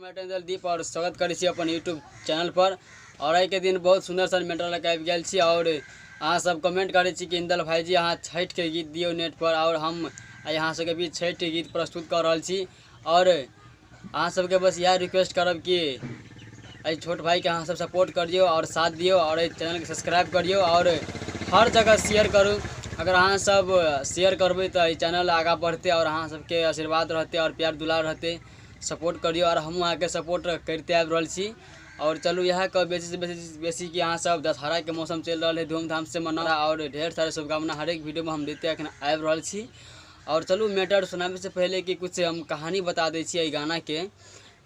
हम दीप और स्वागत करै छी अपन यूट्यूब चैनल पर। और आई के दिन बहुत सुंदर सन मेटर लग आबि गेल छी और अहाँ सब कमेंट करै छी कि इंदल भाईजी अहाँ छठ के गीत दियो नेट पर, और हम अहाँ सबके बीच छठ के गीत प्रस्तुत कर रहल छी। और अहाँ सबके बस यह रिक्वेस्ट करब कि अ छोट भाई के अहाँ सब सपोर्ट करियो और साथ दियो और चैनल के सब्सक्राइब करियो और हर जगह शेयर करूँ। अगर अहाँ सब शेयर करबै तो चैनल आगा बढ़ते और अहाँ सबके आशीर्वाद रहते और प्यार दुलार रहते। सपोर्ट करियो और हम अहाँ के सपोर्ट करते आबि रहल छी। और चलू यह कह बेसी से बेसी कि अहाँ सब दशहरा के मौसम चल रहा है, धूमधाम से मना और ढेर सारे शुभकामना हर एक वीडियो में हम देते अखन आबि रहल छी। और चलू मैटर सुनाबे से पहले कि कुछ हम कहानी बता दै छी गाना के,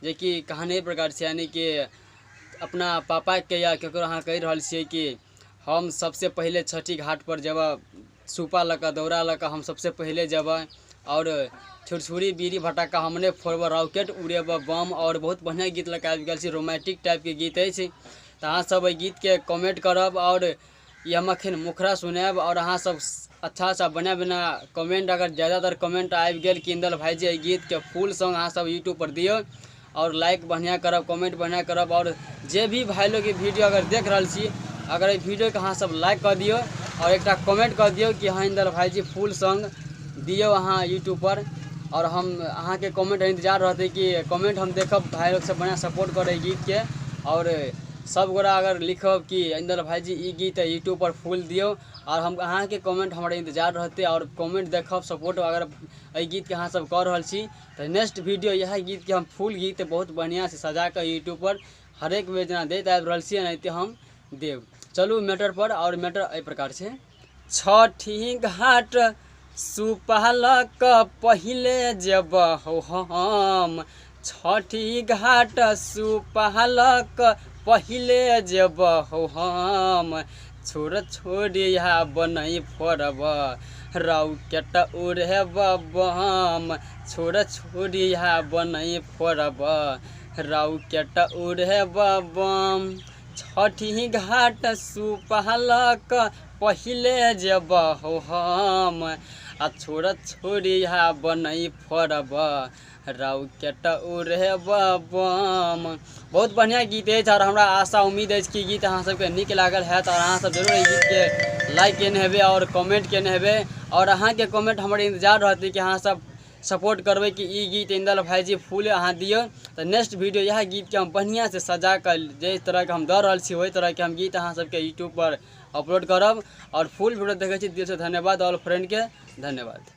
जे कि कहानी प्रकार से, यानी कि अपना पापा के या केकरो अहाँ कहि रहल छियै कि हम सबसे पहले छठी घाट पर जब सूपा लक दौरा लक हम सबसे पहले जब और छुरछुरी बीड़ी भटाका हमने फोड़ब, रॉकेट उड़ेब बम। और बहुत बढ़िया गीत लग आबि गेल छै, रोमांटिक टाइप के गीत है। तो अहाँ सब गीत के कमेंट करब और ये हम अखन मुखरा सुनाब और अहाँ सब अच्छा सा बना बना कमेंट, अगर ज़्यादातर कमेंट आबि गेल कि इंदल भाईजी गीत के फुल सॉन्ग अहाँ सब यूट्यूब पर दियो और लाइक बढ़िया करब, कमेंट बढ़िया करब। और जे भी भाई लोग वीडियो अगर देख रहा छी, अगर ये वीडियो के अहाँ सब लाइक कर दियो और एक कमेंट कर दियो कि हाँ इंदल भाईजी फुल सॉन्ग दियो अहाँ यूट्यूब पर। और हम अहाँ के कमेंट इंतजार रहते कि कमेंट हम देखब, भाई लोग सब बढ़िया सपोर्ट करे गीत के। और सब गोरा अगर लिखब कि इंदल भाईजी ई गीत यूट्यूब पर फुल दियो और हम अहाँ के कमेंट हमारे इंतजार रहते और कमेंट देखब सपोर्ट अगर ये गीत के अहाँ सब कर रहल छी। तो नेक्स्ट वीडियो यह गीत के हम फुल गीत बहुत बढ़िया से सजा कर यूट्यूब पर हर एक बेर जना देते आबि रहल छी, नहीं हम देव। चलू मैटर पर। और मैटर एहि प्रकार से, छठी घाट सुपहलक पहिले जब हो हम, छठी घाट सुपहलक पहिले जब हो हम, छोड़ छोड़िया बनई फोड़ब रॉकेट उड़ेब बम, छोड़ छोड़िया बनई फोड़ब रॉकेट उड़ेब बम, छठी घाट सुपहलक पहिले जब हो हम, आ छोड़ छोड़िया बनई फोड़ब रॉकेट उड़ेब बम। बहुत बढ़िया गीत है और हमरा आशा उम्मीद है कि गीत अहाँ सबके नीक लागल है। और अहाँ सब जरूर गीत के लाइक केने हेबे और कमेंट केने हेबे और अहाँ के कमेंट हमारे इंतजार रहते कि अहाँ सब सपोर्ट करबे कि ई गीत इंदल भाईजी फुल अहाँ दियो। तो नेक्स्ट वीडियो यह गीत के हम बढ़िया से सजा कर जिस तरह के हम दे रहा छी वही तरह के हम गीत अहाँ सबके यूट्यूब पर अपलोड करब। और फुल वीडियो देखे छी दिल से धन्यवाद और फ्रेंड के धन्यवाद।